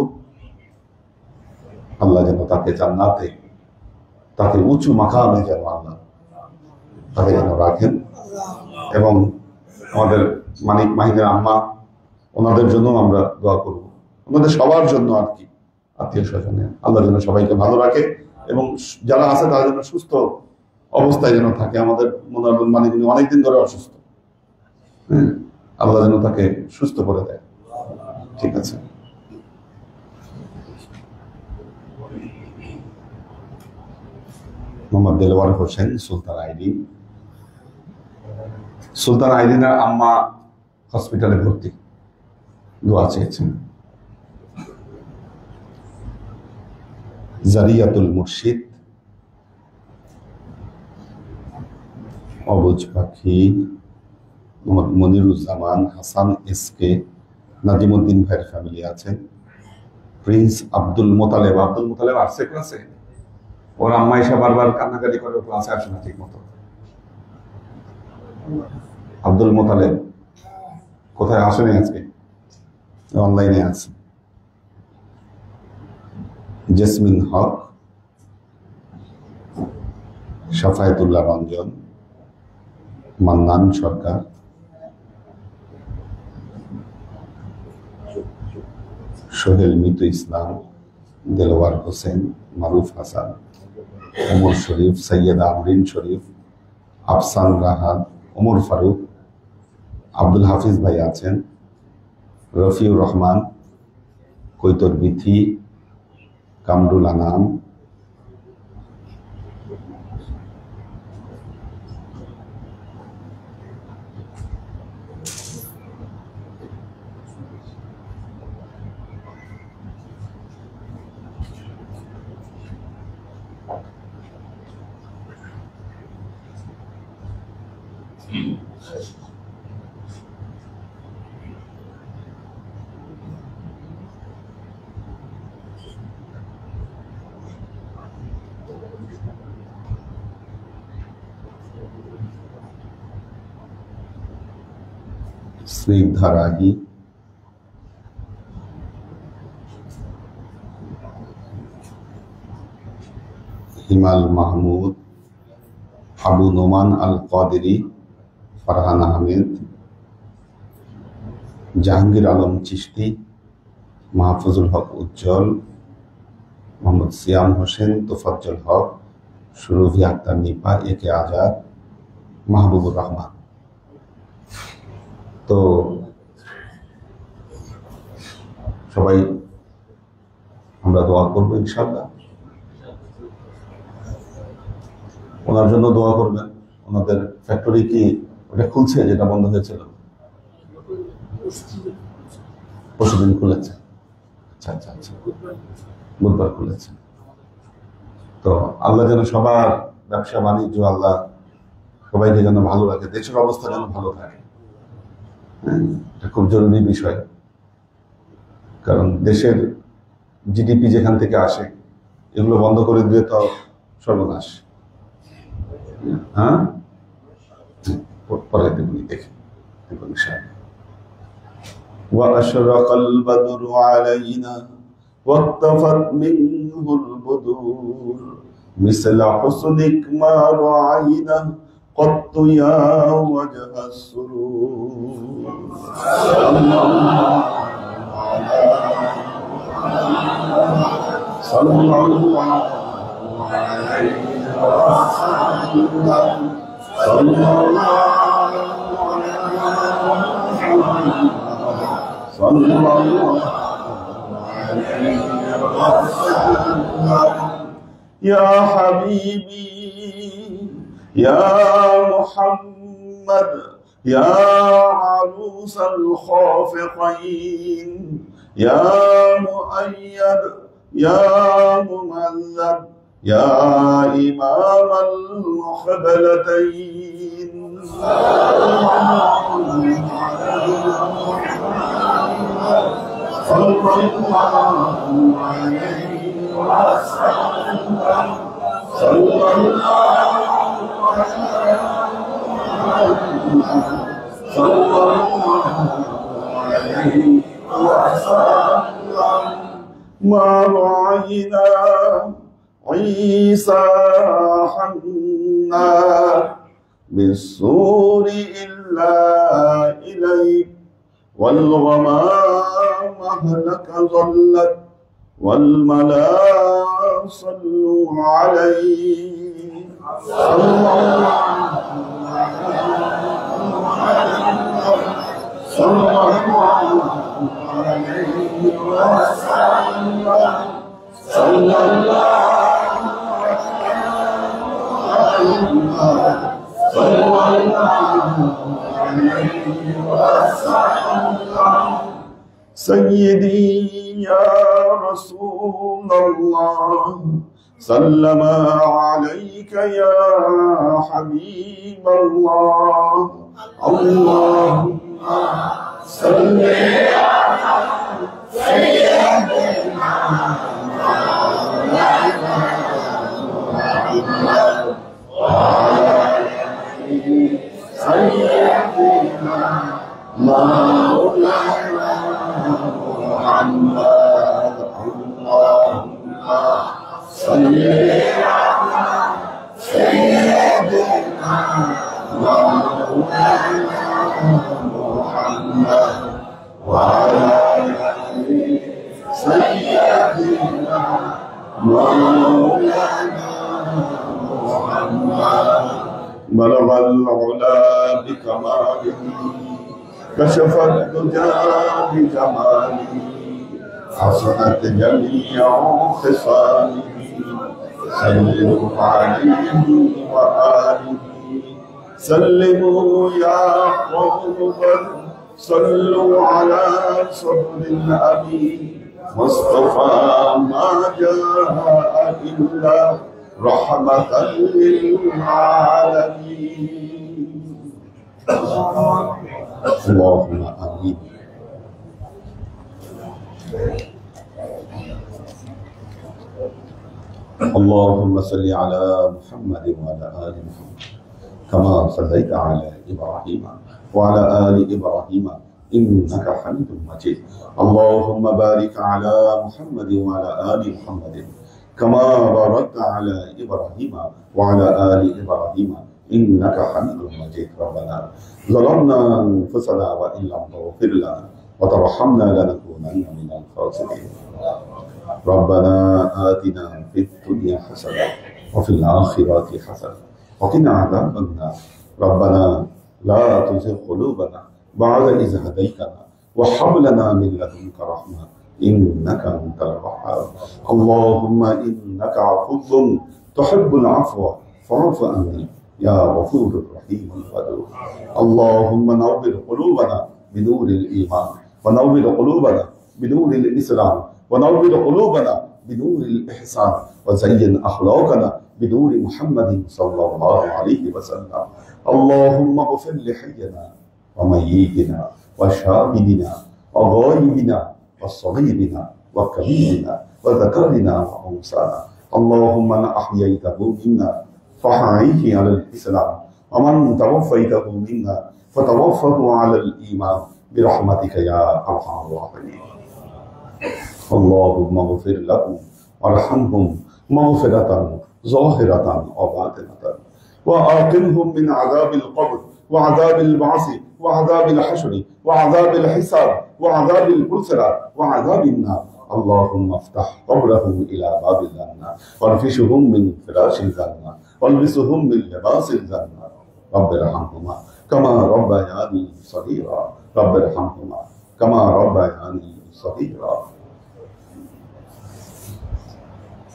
আল্লাহ যেন তাকে জান্নাতে, তাকে উঁচু মাকামে যেন আল্লাহ তাকে যেন রাখেন। এবং আমাদের মানিক মাহিনের আম্মা, ওনাদের জন্য আমরা দোয়া করব, ওনাদের সবার জন্য আর কি, আত্মীয় স্বজনের, আল্লাহ যেন সবাইকে ভালো রাখে এবং যারা আছে তারা যেন সুস্থ অবস্থায় যেন থাকে। আমাদের মনোরঞ্জন মানিক অনেকদিন ধরে অসুস্থ, আল্লাহ যেন তাকে সুস্থ করে দেয়। ঠিক আছে, মোহাম্মদ দেলোয়ার হোসেন সুলতান আইডিন। সুলতান আইডিনের আম্মা হসপিটালে ভর্তি, দোয়া চেয়েছেন। জারিয়াতুল মুর্শিদ, অবুজ পাখি, মোহাম্মদ মনিরুজ্জামান, হাসান এসকে, নাজিমুদ্দিন ভাইয়ের ফ্যামিলি আছেন। প্রিন্স আব্দুল মোতালেব, আব্দুল মোতালেব আসছে ক্লাসে? ওর আম্মা এসে বারবার কান্নাকাটি করে, ক্লাসে আসে না ঠিক মতো। আব্দুল মোতালেব কোথায় আসেনি আজকে, অনলাইনে আছে। জেসমিন হক, শাফায়েতুল্লাহ রঞ্জন, মান্নান সরকার, সোহেল মিতু ইসলাম, দেলোয়ার হোসেন, মারুফ হাসান, ওমর শরীফ, সৈয়দা আমরিন শরীফ, আফসান রাহাত, ওমর ফারুক, আব্দুল হাফিজ ভাই আছেন, রফিউর রহমান, কৈতর বিথি, কামরুল আনাম, স্নিগ্ধা রাহি, হিমাল মাহমুদ, আবু নোমান আল কাদেরি, ফারহান আহমেদ, জাহাঙ্গীর আলম চিশতি, মাহফুজুল হক উজ্জ্বল, মোহাম্মদ সিয়াম হোসেন, তোফাজ্জল হক, সুরভি আক্তার নিপা, একে আজাদ, মাহবুবুর রহমান। তো সবাই আমরা দোয়া করবো ইনশাআল্লাহ, ওনার জন্য দোয়া করবেন। ওনাদের ফ্যাক্টরি কি ওটা খুলছে, যেটা বন্ধ হয়েছিল? পরশুদিন খুলেছে। আচ্ছা আচ্ছা আচ্ছা, বুধবার খুলেছে। তো আল্লাহ যেন সবার ব্যবসা বাণিজ্য, আল্লাহ সবাইকে যেন ভালো রাখে, দেশের অবস্থা যেন ভালো থাকে। এটা খুব জরুরি বিষয়, কারণ দেশের জিডিপি যেখান থেকে আসে, এগুলো বন্ধ করে দিলে তো সর্বনাশ। হ্যাঁ, পরে দেখি। وأشرق البدر علينا واقتفت منه البدور مثل حسنك ما رأينا قط يا وجه السرور. يا حبيبي يا محمد يا عروس الخافقين يا مؤيد يا ممذب يا إمام القبلتين صلى الله عليه وسلم صلى الله عليه وسلم ما رأينا عيسى حنا بالسور إلا إليك والغمام لك ظلت والملا صلوا عليه صلى الله عليه وسلم صلى سيدي يا رسول الله سلم عليك يا حبيب الله اللهم صل على سيدنا محمد وعلى آله سيدنا مولانا محمد اللهم صل على سيدنا مولانا محمد وعلى آله سيدنا مولانا محمد بلغ العلا بكماله كشف الدجى بجماله حسنت جميع خصاله سلموا عليه وآله سلموا يا قوم صلوا على صبر الأبي مصطفى ما جاء إلا رحمة للعالمين اللهم آمين. اللهم صل على محمد وعلى آل محمد كما صليت على إبراهيم وعلى آل إبراهيم إنك حميد مجيد. اللهم بارك على محمد وعلى آل محمد كما باركت على إبراهيم وعلى آل إبراهيم إنك حميد مجيد. ربنا ظلمنا أنفسنا وإن لم تغفر لنا وترحمنا لنكونن من الخاسرين. ربنا آتنا في الدنيا حسنة وفي الآخرة حسنة وقنا عذاب النار. ربنا لا تزغ قلوبنا بعد إذ هديتنا وهب لنا من لدنك رحمة إنك أنت الوهاب. اللهم إنك عفو تحب العفو فاعف عني يا غفور رحيم ودود. اللهم نور قلوبنا بنور الإيمان ونور قلوبنا بنور الإسلام ونور قلوبنا بنور الإحسان وزين أخلاقنا بنور محمد صلى الله عليه وسلم. اللهم اغفر لحينا وميتنا وشاهدنا وغائبنا وصغيرنا وكبيرنا وذكرنا وأنثانا. اللهم من أحييته منا فأحيه على الإسلام ومن توفيته منا فتوفه على الإيمان برحمتك يا أرحم الراحمين. اللهم اغفر لهم وارحمهم مغفرة ظاهرة وباطنة وآقمهم من عذاب القبر وعذاب البعث وعذاب الحشر وعذاب الحساب وعذاب الأسرة وعذاب النار اللهم افتح قبرهم إلى باب الجنة وانفشهم من فراش الجنة والبسهم من لباس الجنة رب ارحمهما كما ربياني صغيرا رب ارحمهما كما ربياني صغيرا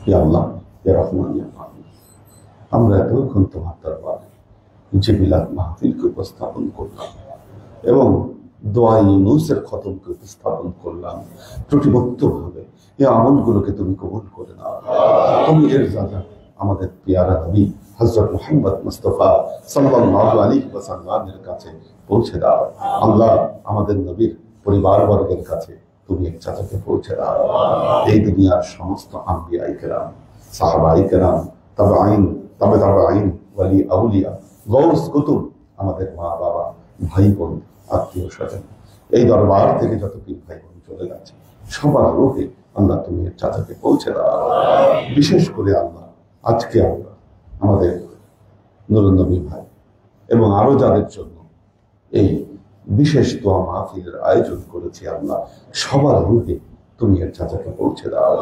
يا الله يا رحمن يا رحيم আমরা এতক্ষণ তোমার দরবারে যে মিলাদ মাহফিলকে উপস্থাপন করলাম এবং দোয়া ইউনুসের খতমকে উপস্থাপন করলাম ত্রুটিমুক্তভাবে এই আমলগুলোকে তুমি কবুল করে নাও। তুমি এর জাযা আমাদের পেয়ারা নবী হযরত মুহাম্মদ মুস্তাফা সাল্লাল্লাহু আলাইহি ওয়াসাল্লামের কাছে পৌঁছে দাও। আল্লাহ আমাদের নবীর পরিবারবর্গের কাছে তুমি এক জাযাকে পৌঁছে দাও। এই দুনিয়ার সমস্ত আম্বিয়ায়ে কেরাম, সাহাবায়ে কেরাম, তাবেঈন, তাবেঈন, ওয়ালি আউলিয়া, গৌস কুতুব, আমাদের মা বাবা, ভাই বোন, আত্মীয় স্বজন, এই দরবার থেকে যত পীর ভাই বোন চলে গেছে সবার রূপে আল্লাহ তুমি এর চাচাকে পৌঁছে দাও। বিশেষ করে আল্লাহ আজকে আমরা আমাদের নুরুন নবী ভাই এবং আরো যাদের জন্য এই বিশেষ দোয়া মাহফিলের আয়োজন করেছি আল্লাহ সবার রূপে তুমি এর চাচাকে পৌঁছে দাও।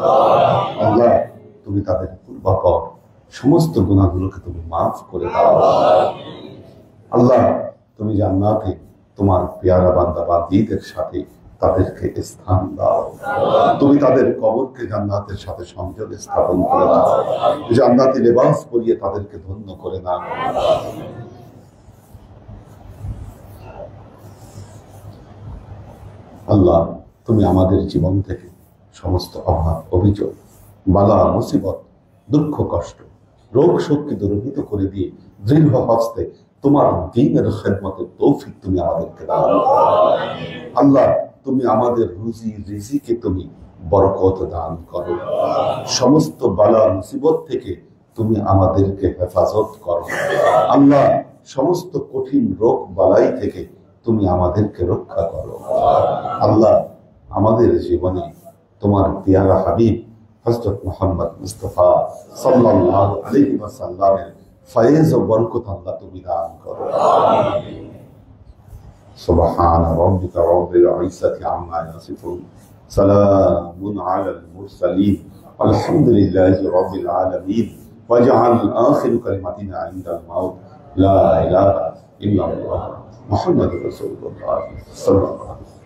আল্লাহ তুমি তাদের পূর্বাপর সমস্ত গুনাহগুলোকে তুমি মাফ করে দাও। আল্লাহ তুমি জান্নাতে তোমার পেয়ারা বান্দা বান্দীদের সাথে তাদেরকে স্থান দাও। তুমি তাদের কবরকে জান্নাতের সাথে সংযোগ স্থাপন করে দাও। জান্নাতি লেবাস পরিয়ে তাদেরকে ধন্য করে দাও। আল্লাহ তুমি আমাদের জীবন থেকে সমস্ত অভাব, অভিযোগ, বালা, মুসিবত, দুঃখ, কষ্ট, রোগ শোককে দূরীভূত করে দিয়ে দৃঢ় হস্তে তোমার দ্বীনের খেদমতের তৌফিক তুমি আমাদেরকে দাও। আল্লাহ তুমি আমাদের রুজি রিজিকে তুমি বরকত দান করো। সমস্ত বালা মুসিবত থেকে তুমি আমাদেরকে হেফাজত করো। আল্লাহ সমস্ত কঠিন রোগ বালাই থেকে তুমি আমাদেরকে রক্ষা করো। আল্লাহ আমাদের জীবনে তোমার পেয়ারা হাবিব হযরত মুহাম্মদ মুস্তাফা সাল্লাল্লাহু আলাইহি ওয়াসাল্লামের ফয়েজ ও বরকত আল্লাহ তুমি দান করো। সুবহান রাব্বিকা রাব্বিল ইজ্জাতি আম্মা ইয়াসিফুন সালামুন আলাল মুরসালিন আলহামদুলিল্লাহি রাব্বিল আলামিন ওয়াজআল আখির কালিমাতিনা ইনদাল মাউত লা ইলাহা ইল্লাল্লাহ মুহাম্মাদুর রাসূলুল্লাহ সাল্লাল্লাহু আলাইহি ওয়া সাল্লাম।